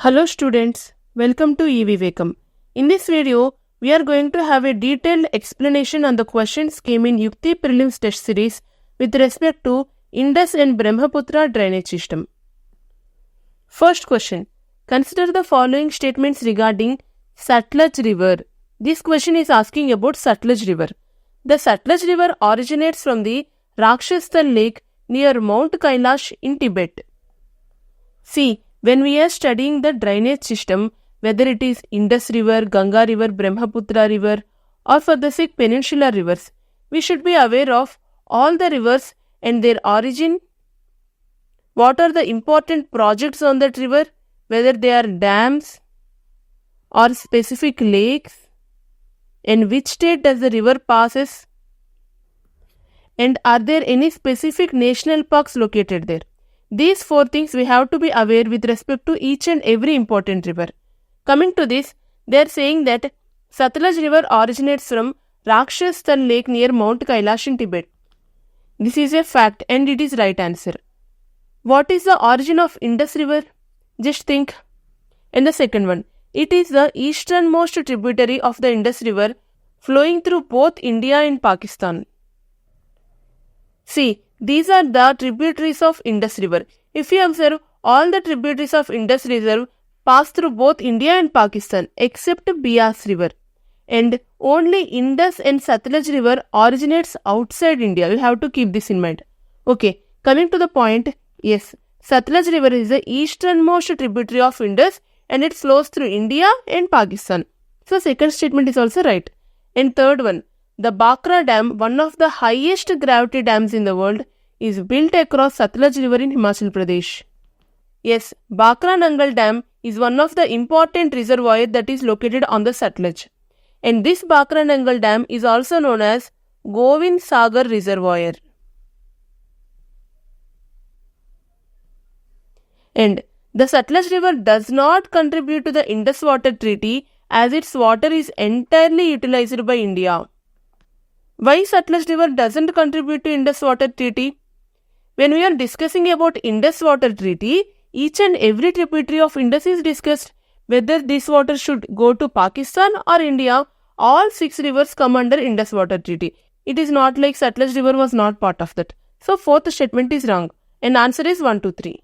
Hello students, welcome to e-Vivekaam. In this video, we are going to have a detailed explanation on the questions came in Yukti Prelims Test Series with respect to Indus and Brahmaputra drainage system. First question, consider the following statements regarding Satluj River. This question is asking about Satluj River. The Satluj River originates from the Rakshasthal Lake near Mount Kailash in Tibet. See, when we are studying the drainage system, whether it is Indus River, Ganga River, Brahmaputra River, or for the sake peninsular rivers, we should be aware of all the rivers and their origin. What are the important projects on that river, whether they are dams or specific lakes, and which state does the river passes, and are there any specific national parks located there. These four things we have to be aware with respect to each and every important river. Coming to this, they are saying that Satluj River originates from Rakshasthal Lake near Mount Kailash in Tibet. This is a fact and it is right answer. What is the origin of Indus River? Just think. And the second one, it is the easternmost tributary of the Indus River flowing through both India and Pakistan. See, these are the tributaries of Indus River. If you observe, all the tributaries of Indus River pass through both India and Pakistan except Beas River. And only Indus and Satluj River originates outside India. You have to keep this in mind. Okay, coming to the point, yes, Satluj River is the easternmost tributary of Indus and it flows through India and Pakistan. So second statement is also right. And third one, the Bakra Dam, one of the highest gravity dams in the world, is built across Satluj River in Himachal Pradesh. Yes, Bakra Nangal Dam is one of the important reservoirs that is located on the Satluj. And this Bakra Nangal Dam is also known as Govind Sagar Reservoir. And the Satluj River does not contribute to the Indus Water Treaty as its water is entirely utilized by India. Why Satluj River doesn't contribute to Indus Water Treaty? When we are discussing about Indus Water Treaty, each and every tributary of Indus is discussed. Whether this water should go to Pakistan or India, all 6 rivers come under Indus Water Treaty. It is not like Satluj River was not part of that. So fourth statement is wrong. And answer is 1, 2, 3.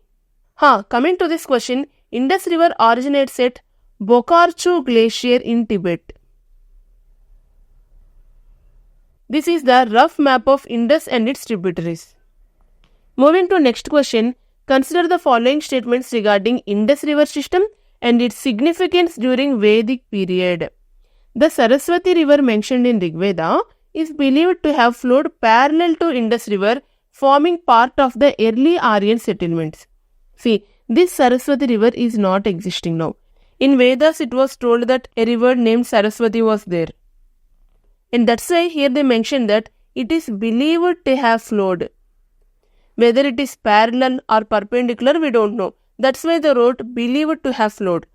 Coming to this question, Indus River originates at Bokarchu Glacier in Tibet. This is the rough map of Indus and its tributaries. Moving to next question, consider the following statements regarding Indus River system and its significance during Vedic period. The Saraswati River mentioned in Rigveda is believed to have flowed parallel to Indus River, forming part of the early Aryan settlements. See, this Saraswati River is not existing now. In Vedas, it was told that a river named Saraswati was there. And that's why here they mention that it is believed to have flowed. Whether it is parallel or perpendicular, we don't know. That's why they wrote believed to have flowed.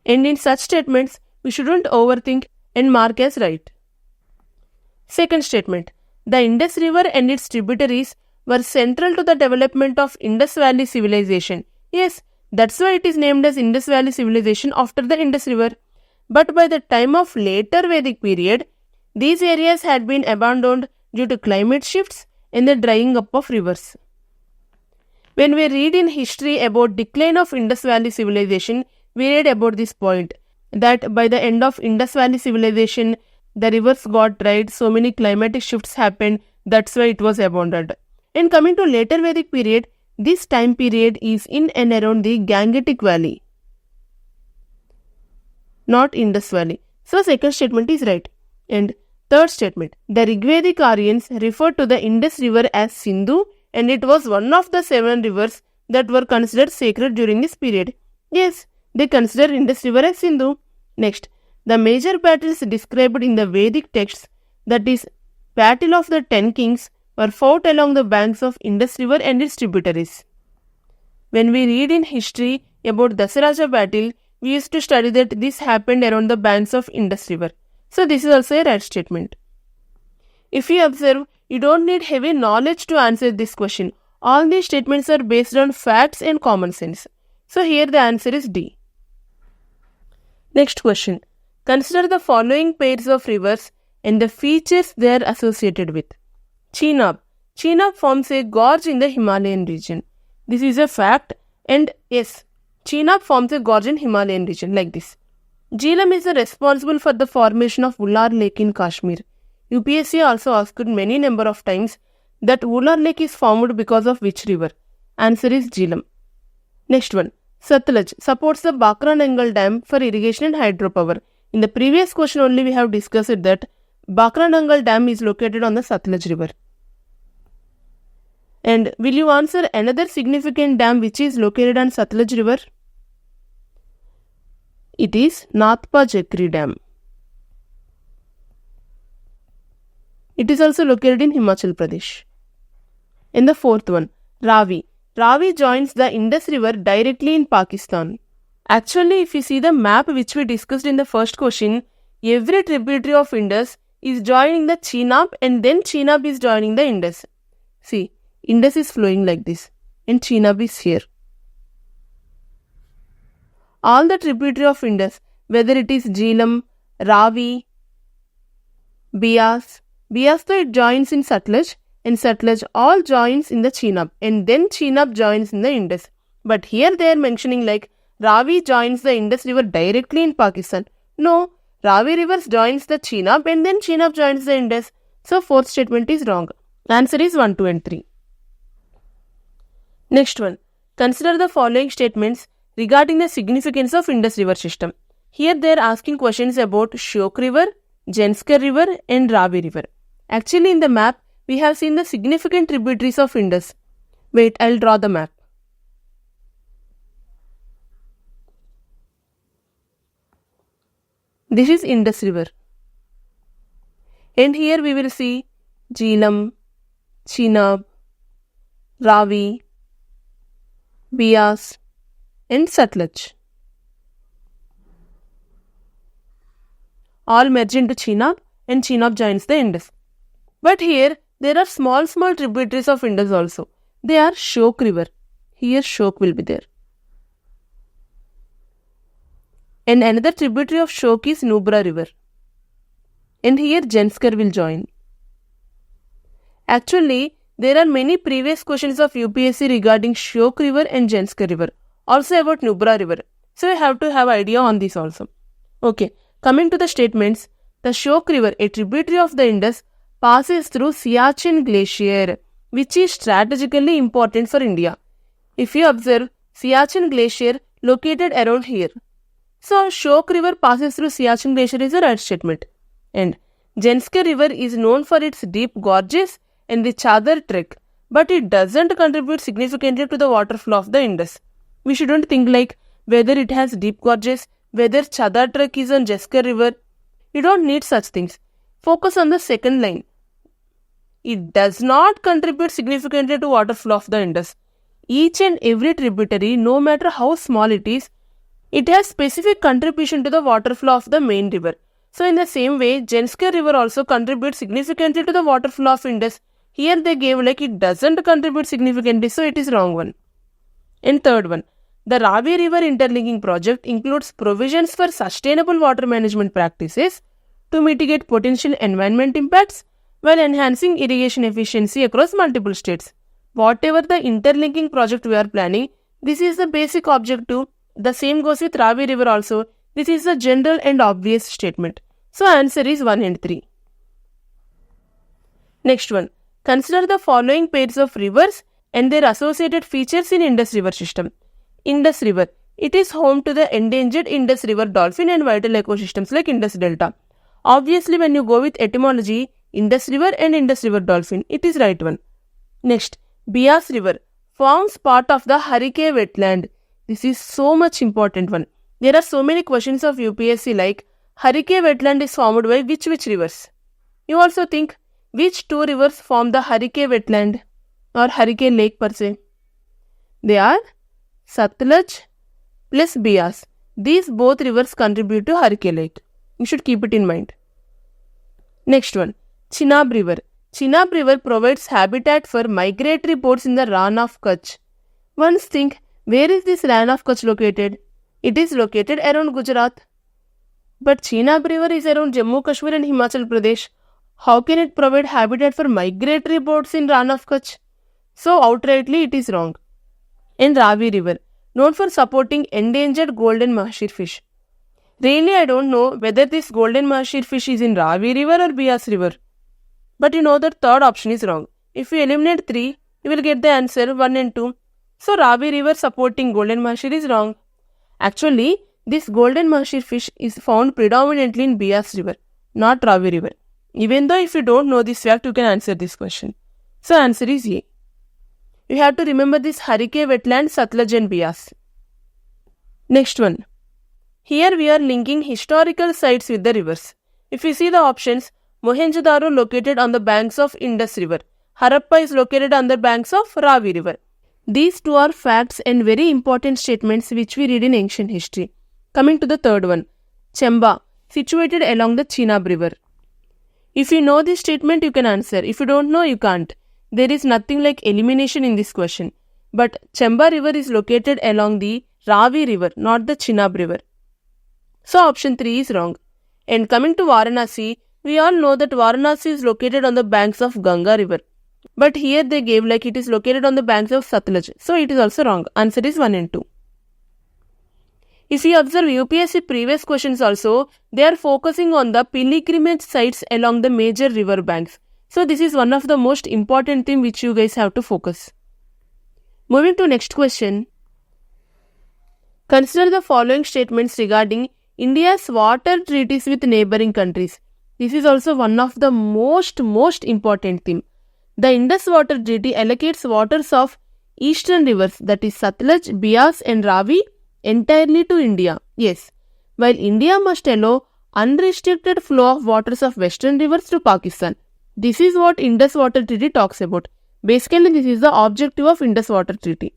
And in such statements, we shouldn't overthink and mark as right. Second statement, the Indus River and its tributaries were central to the development of Indus Valley civilization. Yes, that's why it is named as Indus Valley civilization after the Indus River. But by the time of later Vedic period, these areas had been abandoned due to climate shifts and the drying up of rivers. When we read in history about decline of Indus Valley civilization, we read about this point, that by the end of Indus Valley civilization, the rivers got dried, so many climatic shifts happened, that's why it was abandoned. And coming to later Vedic period, this time period is in and around the Gangetic Valley, not Indus Valley. So second statement is right. And third statement, the Rigvedic Aryans referred to the Indus River as Sindhu and it was one of the 7 rivers that were considered sacred during this period. Yes, they consider Indus River as Sindhu. Next, the major battles described in the Vedic texts, that is, Battle of the 10 Kings, were fought along the banks of Indus River and its tributaries. When we read in history about Dasaraja battle, we used to study that this happened around the banks of Indus River. So this is also a right statement. If you observe, you don't need heavy knowledge to answer this question. All these statements are based on facts and common sense. So here the answer is D. Next question. Consider the following pairs of rivers and the features they are associated with. Chenab. Chenab forms a gorge in the Himalayan region. This is a fact, and yes, Chenab forms a gorge in Himalayan region like this. Jhelum is responsible for the formation of Wular Lake in Kashmir. UPSC also asked many number of times that Wular Lake is formed because of which river? Answer is Jhelum. Next one. Satluj supports the Bakra Nangal Dam for irrigation and hydropower. In the previous question only we have discussed that Bakra Nangal Dam is located on the Satluj river. And will you answer another significant dam which is located on Satluj river? It is Nathpa Jakri Dam. It is also located in Himachal Pradesh. And the fourth one, Ravi. Ravi joins the Indus River directly in Pakistan. Actually, if you see the map which we discussed in the first question, every tributary of Indus is joining the Chenab and then Chenab is joining the Indus. See, Indus is flowing like this and Chenab is here. All the tributary of Indus, whether it is Jhelum, Ravi, Beas though it joins in Satluj, and Satluj all joins in the Chenab and then Chenab joins in the Indus. But here they are mentioning like Ravi joins the Indus river directly in Pakistan. No, Ravi river joins the Chenab and then Chenab joins the Indus. So fourth statement is wrong. Answer is 1, 2 and 3. Next one. Consider the following statements regarding the significance of Indus river system. Here they are asking questions about Shyok river, Janskar river and Ravi river. Actually in the map we have seen the significant tributaries of Indus. Wait, I'll draw the map. This is Indus river. And here we will see Jhelum, Chenab, Ravi, Beas and Satluj. All merge into Chenab and Chenab joins the Indus. But here there are small tributaries of Indus also. They are Shyok river. Here Shyok will be there. And another tributary of Shyok is Nubra river. And here Janskar will join. Actually, there are many previous questions of UPSC regarding Shyok river and Janskar river. Also about Nubra river. So you have to have idea on this also. Okay, coming to the statements. The Shyok river, a tributary of the Indus, passes through Siachen Glacier, which is strategically important for India. If you observe, Siachen Glacier located around here. So, Shyok river passes through Siachen Glacier is a right statement. And Janskar river is known for its deep gorges and the Chadar trek, but it doesn't contribute significantly to the water flow of the Indus. We shouldn't think like whether it has deep gorges, whether Chadar trek is on Janskar river. You don't need such things. Focus on the second line. It does not contribute significantly to water flow of the Indus. Each and every tributary, no matter how small it is, it has specific contribution to the water flow of the main river. So in the same way, Janskar river also contributes significantly to the water flow of Indus. Here they gave like it doesn't contribute significantly, so it is wrong one. And third one, the Ravi river interlinking project includes provisions for sustainable water management practices to mitigate potential environment impacts while enhancing irrigation efficiency across multiple states. Whatever the interlinking project we are planning, this is the basic objective. The same goes with Ravi river also. This is a general and obvious statement. So answer is 1 and 3. Next one. Consider the following pairs of rivers and their associated features in Indus river system. Indus river. It is home to the endangered Indus river dolphin and vital ecosystems like Indus Delta. Obviously, when you go with etymology, Indus river and Indus river dolphin, it is right one. Next, Beas river forms part of the Harike wetland. This is so much important one. There are so many questions of UPSC like Harike wetland is formed by which rivers? You also think which two rivers form the Harike wetland or Harike lake per se? They are Satluj plus Beas. These both rivers contribute to Harike lake. You should keep it in mind. Next one, Chenab river. Chenab river provides habitat for migratory birds in the Rann of Kutch. Once think, Where is this Ran of Kutch located? It is located around Gujarat. But Chenab River is around Jammu Kashmir and Himachal Pradesh. How can it provide habitat for migratory birds in Ran of Kutch? So outrightly it is wrong. And Ravi River, known for supporting endangered golden mahashir fish. Really, I don't know whether this golden mahashir fish is in Ravi River or Bias River. But you know that third option is wrong. If you eliminate 3, you will get the answer 1 and 2. So Ravi River supporting golden mahashir is wrong. Actually, this golden mahashir fish is found predominantly in Bias River, not Ravi River. Even though if you don't know this fact, you can answer this question. So answer is A. You have to remember this Harike wetland, Satluj and Bias. Next one. Here we are linking historical sites with the rivers. If you see the options, Mohenjo-daro located on the banks of Indus River. Harappa is located on the banks of Ravi River. These two are facts and very important statements which we read in ancient history. Coming to the third one. Chamba, situated along the Chenab River. If you know this statement, you can answer. If you don't know, you can't. There is nothing like elimination in this question. But Chamba River is located along the Ravi River, not the Chenab River. So option 3 is wrong. And coming to Varanasi, we all know that Varanasi is located on the banks of Ganga River. But here they gave like it is located on the banks of Satluj. So it is also wrong. Answer is 1 and 2. If you observe UPSC previous questions also, they are focusing on the pilgrimage sites along the major river banks. So this is one of the most important thing which you guys have to focus. Moving to next question. Consider the following statements regarding India's water treaties with neighboring countries. This is also one of the most important thing. The Indus Water Treaty allocates waters of eastern rivers, that is Satluj, Bias and Ravi, entirely to India. Yes, while India must allow unrestricted flow of waters of western rivers to Pakistan. This is what Indus Water Treaty talks about. Basically, this is the objective of Indus Water Treaty.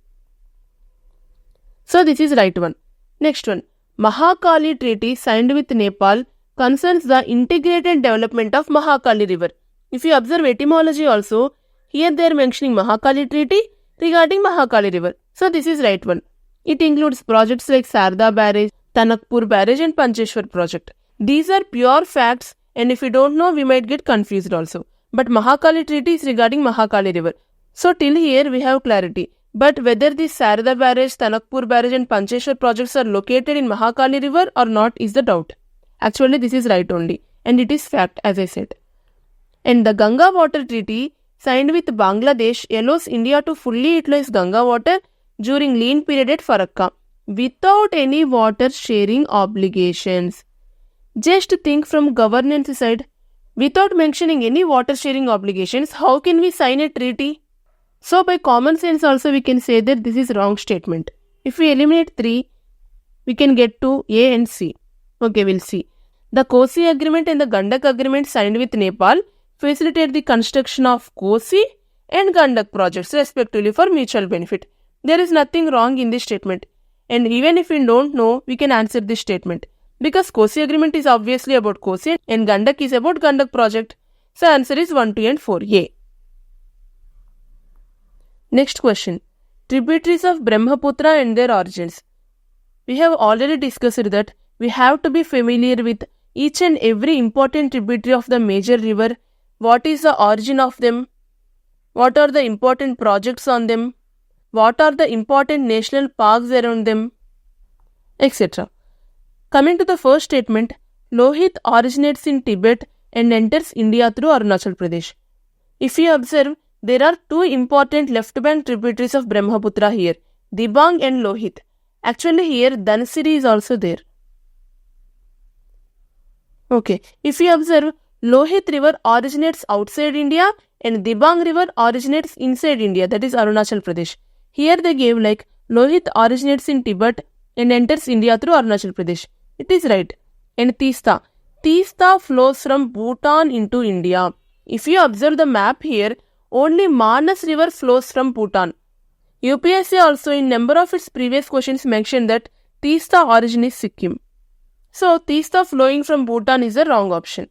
So this is right one. Next one. Mahakali Treaty signed with Nepal concerns the integrated development of Mahakali River. If you observe etymology also, here they are mentioning Mahakali Treaty regarding Mahakali River. So this is right one. It includes projects like Sarda Barrage, Tanakpur Barrage and Pancheshwar project. These are pure facts and if you don't know, we might get confused also. But Mahakali Treaty is regarding Mahakali River. So till here we have clarity. But whether the Sarda Barrage, Tanakpur Barrage and Pancheshwar projects are located in Mahakali River or not is the doubt. Actually this is right only and it is fact as I said. And the Ganga Water Treaty signed with Bangladesh allows India to fully utilize Ganga water during lean period at Farakka without any water sharing obligations. Just think from governance side, without mentioning any water sharing obligations, how can we sign a treaty? So by common sense also we can say that this is wrong statement. If we eliminate 3, we can get to A and C. Okay, we'll see. The Kosi Agreement and the Gandak Agreement signed with Nepal facilitate the construction of Kosi and Gandak projects respectively for mutual benefit. There is nothing wrong in this statement. And even if we don't know, we can answer this statement. Because Kosi Agreement is obviously about Kosi and Gandak is about Gandak project. So answer is 1, 2 and 4. A. Next question. Tributaries of Brahmaputra and their origins. We have already discussed that we have to be familiar with each and every important tributary of the major river. What is the origin of them? What are the important projects on them? What are the important national parks around them? Etc. Coming to the first statement, Lohit originates in Tibet and enters India through Arunachal Pradesh. If you observe, there are 2 important left bank tributaries of Brahmaputra here, Dibang and Lohit. Actually here Dhansiri is also there. Okay, if you observe, Lohit river originates outside India and Dibang river originates inside India, that is Arunachal Pradesh. Here they gave like Lohit originates in Tibet and enters India through Arunachal Pradesh. It is right. And Teesta. Teesta flows from Bhutan into India. If you observe the map here, only Manas river flows from Bhutan. UPSC also in number of its previous questions mentioned that Teesta origin is Sikkim. So Teesta flowing from Bhutan is the wrong option.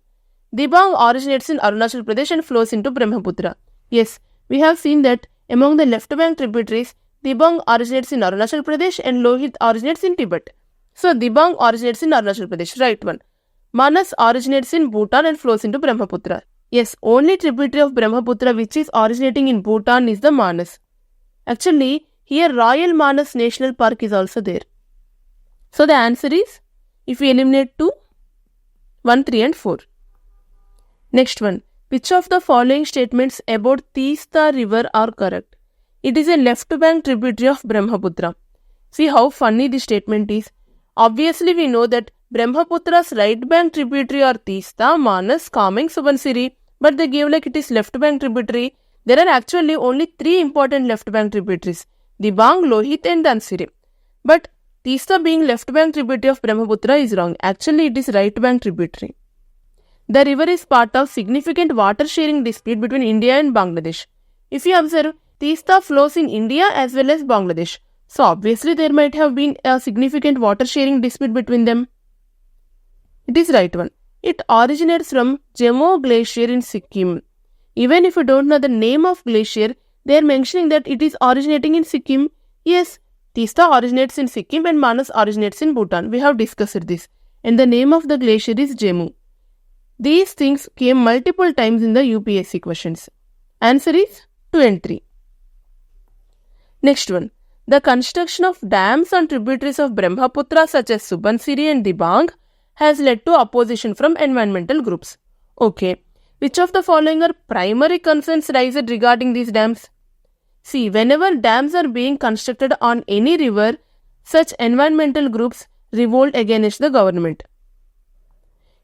Dibang originates in Arunachal Pradesh and flows into Brahmaputra. Yes, we have seen that among the left bank tributaries, Dibang originates in Arunachal Pradesh and Lohit originates in Tibet. So Dibang originates in Arunachal Pradesh, right one. Manas originates in Bhutan and flows into Brahmaputra. Yes, only tributary of Brahmaputra which is originating in Bhutan is the Manas. Actually, here Royal Manas National Park is also there. So the answer is, if we eliminate 2, 1, 3 and 4. Next one. Which of the following statements about Teesta river are correct? It is a left bank tributary of Brahmaputra. See how funny this statement is. Obviously, we know that Brahmaputra's right bank tributary are Teesta, Manas, Kameng, Subansiri, but they gave like it is left bank tributary. There are actually only 3 important left bank tributaries, Dibang, Lohit and Dhansiri. But Teesta being left bank tributary of Brahmaputra is wrong. Actually, it is right bank tributary. The river is part of significant water sharing dispute between India and Bangladesh. If you observe, Teesta flows in India as well as Bangladesh. So obviously there might have been a significant water sharing dispute between them. It is right one. It originates from Jemo Glacier in Sikkim. Even if you don't know the name of glacier, they are mentioning that it is originating in Sikkim. Yes, Teesta originates in Sikkim and Manas originates in Bhutan. We have discussed this. And the name of the glacier is Jemu. These things came multiple times in the UPSC questions. Answer is 2 and 3. Next one. The construction of dams on tributaries of Brahmaputra such as Subansiri and Dibang has led to opposition from environmental groups. Okay. Which of the following are primary concerns raised regarding these dams? See, whenever dams are being constructed on any river, such environmental groups revolt against the government.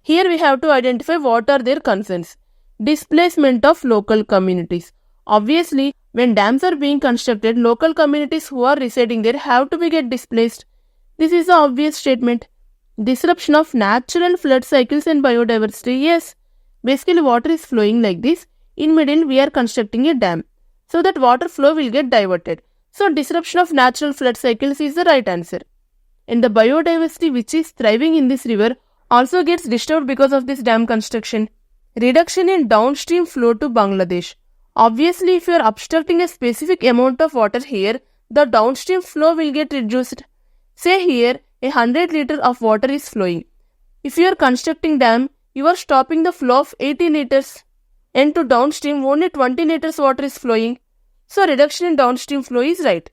Here we have to identify what are their concerns. Displacement of local communities. Obviously, when dams are being constructed, local communities who are residing there have to get displaced. This is the obvious statement. Disruption of natural flood cycles and biodiversity. Yes, basically water is flowing like this. In middle, we are constructing a dam. So that water flow will get diverted. So disruption of natural flood cycles is the right answer. And the biodiversity which is thriving in this river also gets disturbed because of this dam construction. Reduction in downstream flow to Bangladesh. Obviously, if you are obstructing a specific amount of water here, the downstream flow will get reduced. Say here, 100 liters of water is flowing. If you are constructing dam, you are stopping the flow of 80 liters. And to downstream, only 20 liters water is flowing. So, reduction in downstream flow is right.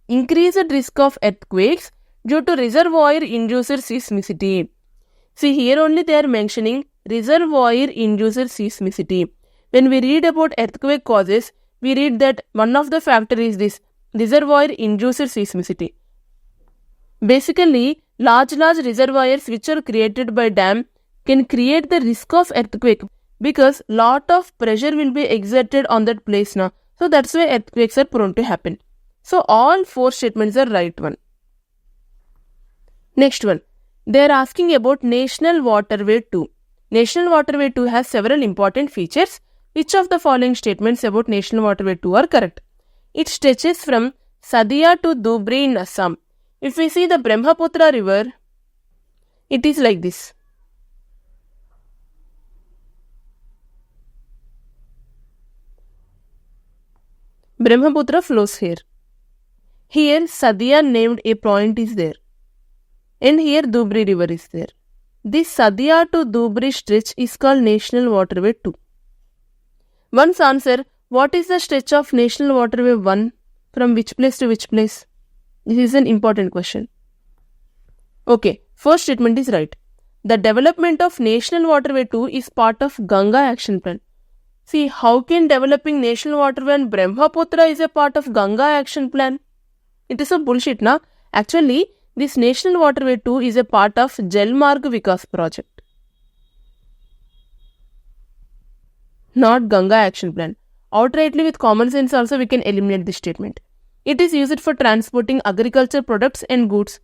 Increased risk of earthquakes due to reservoir-induced seismicity. See, here only they are mentioning reservoir-induced seismicity. When we read about earthquake causes, we read that one of the factors is this, reservoir-induced seismicity. Basically, large reservoirs which are created by dam can create the risk of earthquake because lot of pressure will be exerted on that place now. So that's why earthquakes are prone to happen. So all 4 statements are right one. Next one. They are asking about National Waterway 2. National Waterway 2 has several important features. Which of the following statements about National Waterway 2 are correct? It stretches from Sadia to Dhubri in Assam. If we see the Brahmaputra river, it is like this. Brahmaputra flows here. Here Sadia named a point is there. And here Dhubri river is there. This Sadia to Dhubri stretch is called National Waterway 2. Once answer, what is the stretch of National Waterway 1? From which place to which place? This is an important question. Okay, first statement is right. The development of National Waterway 2 is part of Ganga Action Plan. See, how can developing National Waterway and Brahmaputra is a part of Ganga Action Plan? It is a bullshit, na? Actually, this National Waterway 2 is a part of Jal Marg Vikas project. Not Ganga Action Plan. Outrightly with common sense also we can eliminate this statement. It is used for transporting agriculture products and goods.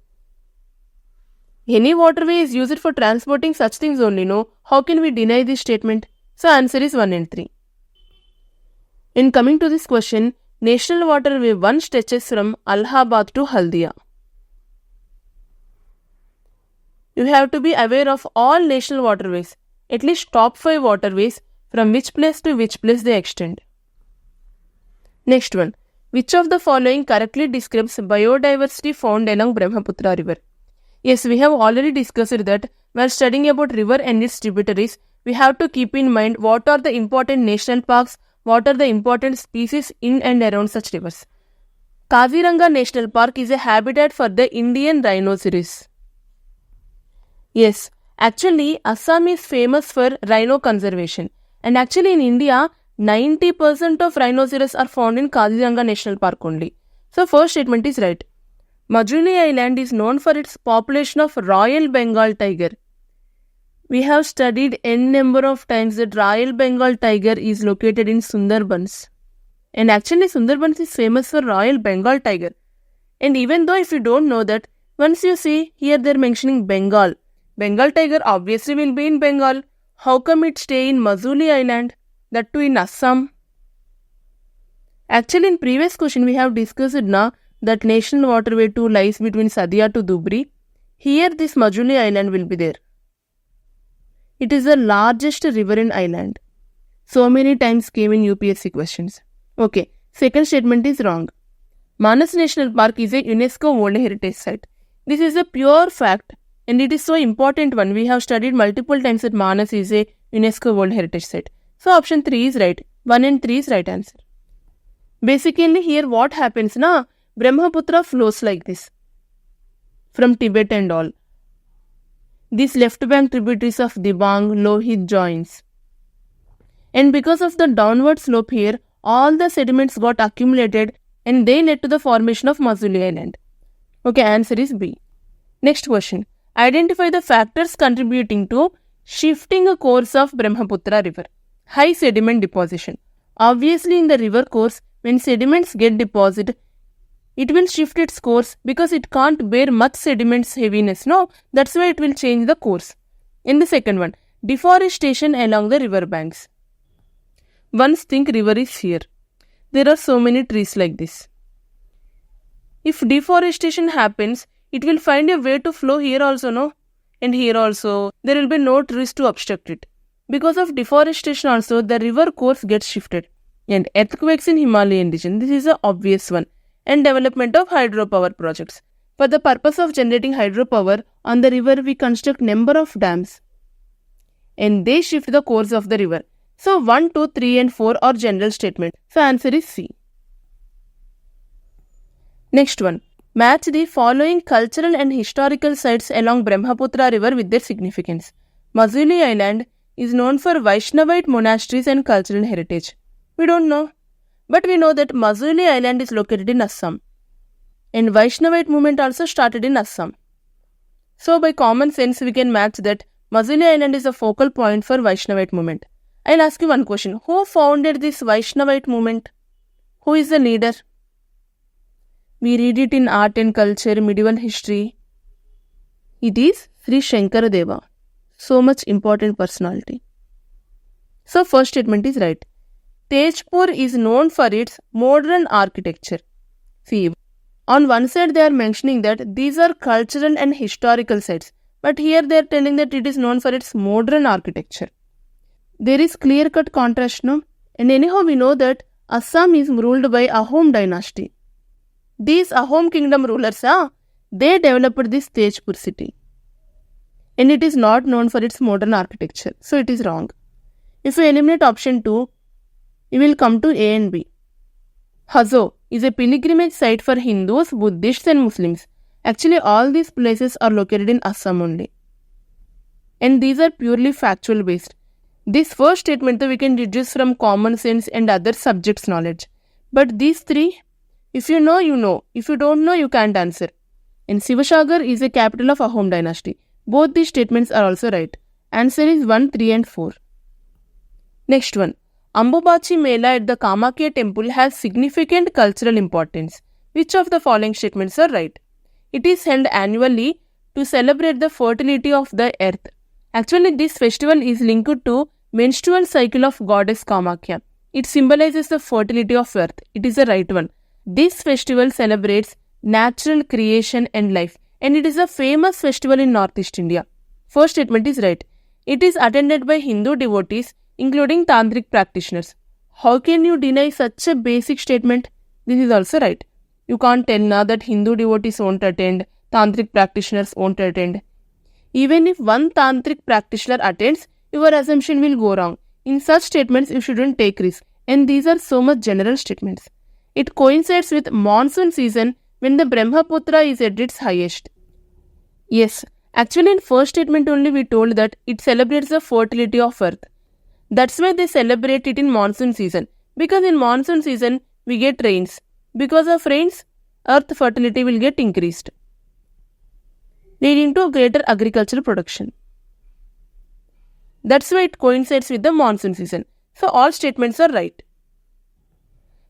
Any waterway is used for transporting such things only, no? How can we deny this statement? So answer is 1 and 3. In coming to this question, National Waterway 1 stretches from Allahabad to Haldia. You have to be aware of all national waterways, at least top 5 waterways, from which place to which place they extend. Next one. Which of the following correctly describes biodiversity found along Brahmaputra river? Yes, we have already discussed that while studying about river and its tributaries, we have to keep in mind what are the important national parks, what are the important species in and around such rivers. Kaziranga National Park is a habitat for the Indian rhinoceros. Yes, actually Assam is famous for rhino conservation, and actually in India 90% of rhinoceros are found in Kaziranga National Park only. So first statement is right. Majuli Island is known for its population of Royal Bengal tiger. We have studied n number of times that Royal Bengal tiger is located in Sundarbans. And actually Sundarbans is famous for Royal Bengal tiger. And even though if you don't know that, once you see here they are mentioning Bengal. Bengal tiger obviously will be in Bengal. How come it stay in Majuli Island? That too in Assam. Actually in previous question we have discussed now that National Waterway 2 lies between Sadia to Dhubri. Here this Majuli Island will be there. It is the largest river in island. So many times came in UPSC questions. Okay, second statement is wrong. Manas National Park is a UNESCO World Heritage Site. This is a pure fact and it is so important one. We have studied multiple times that Manas is a UNESCO World Heritage Site. So option 3 is right. 1 and 3 is right answer. Basically here what happens na? Brahmaputra flows like this from Tibet and all. These left bank tributaries of Dibang, Lohit joins. And because of the downward slope here, all the sediments got accumulated and they led to the formation of Majuli Island. Okay, answer is B. Next question. Identify the factors contributing to shifting a course of Brahmaputra river. High sediment deposition. Obviously in the river course, when sediments get deposited, it will shift its course because it can't bear much sediment's heaviness. No, that's why it will change the course. In the second one, deforestation along the river banks. Once think river is here. There are so many trees like this. If deforestation happens, it will find a way to flow here also, no? And here also, there will be no trees to obstruct it. Because of deforestation also, the river course gets shifted. And earthquakes in Himalayan region, this is an obvious one. And development of hydropower projects. For the purpose of generating hydropower, on the river we construct number of dams. And they shift the course of the river. So 1, 2, 3 and 4 are general statement. So answer is C. Next one. Match the following cultural and historical sites along Brahmaputra river with their significance. Majuli Island is known for Vaishnavite monasteries and cultural heritage. We don't know. But we know that Majuli Island is located in Assam. And Vaishnavite movement also started in Assam. So by common sense we can match that Majuli Island is a focal point for Vaishnavite movement. I'll ask you one question. Who founded this Vaishnavite movement? Who is the leader? We read it in art and culture, medieval history. It is Sri Shankara Deva. So much important personality. So first statement is right. Tejpur is known for its modern architecture. See, on one side they are mentioning that these are cultural and historical sites. But here they are telling that it is known for its modern architecture. There is clear-cut contrast, no? And anyhow we know that Assam is ruled by Ahom dynasty. These Ahom kingdom rulers, they developed this Tejpur city. And it is not known for its modern architecture. So it is wrong. If we eliminate option 2, we will come to A and B. Hazo is a pilgrimage site for Hindus, Buddhists and Muslims. Actually all these places are located in Assam only. And these are purely factual based. This first statement we can deduce from common sense and other subjects knowledge. But these three, if you know, you know. If you don't know, you can't answer. And Sivasagar is a capital of Ahom dynasty. Both these statements are also right. Answer is 1, 3 and 4. Next one. Ambubachi Mela at the Kamakya temple has significant cultural importance. Which of the following statements are right? It is held annually to celebrate the fertility of the earth. Actually, this festival is linked to menstrual cycle of goddess Kamakya. It symbolizes the fertility of earth. It is the right one. This festival celebrates natural creation and life. And it is a famous festival in Northeast India. First statement is right. It is attended by Hindu devotees, including tantric practitioners. How can you deny such a basic statement? This is also right. You can't tell now that Hindu devotees won't attend, Tantric practitioners won't attend. Even if one Tantric practitioner attends, your assumption will go wrong. In such statements, you shouldn't take risk. And these are so much general statements. It coincides with monsoon season when the Brahmaputra is at its highest. Yes, actually in first statement only we told that it celebrates the fertility of earth. That's why they celebrate it in monsoon season. Because in monsoon season, we get rains. Because of rains, earth fertility will get increased, leading to greater agricultural production. That's why it coincides with the monsoon season. So all statements are right.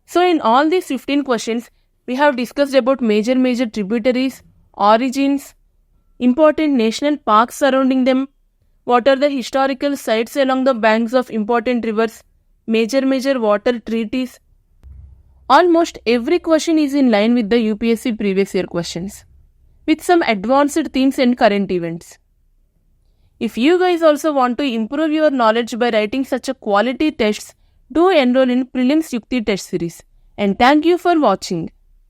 So in all these 15 questions, we have discussed about major tributaries, origins, important national parks surrounding them, what are the historical sites along the banks of important rivers, major water treaties. Almost every question is in line with the UPSC previous year questions, with some advanced themes and current events. If you guys also want to improve your knowledge by writing such a quality tests, do enroll in Prelims Yukti Test Series. And thank you for watching.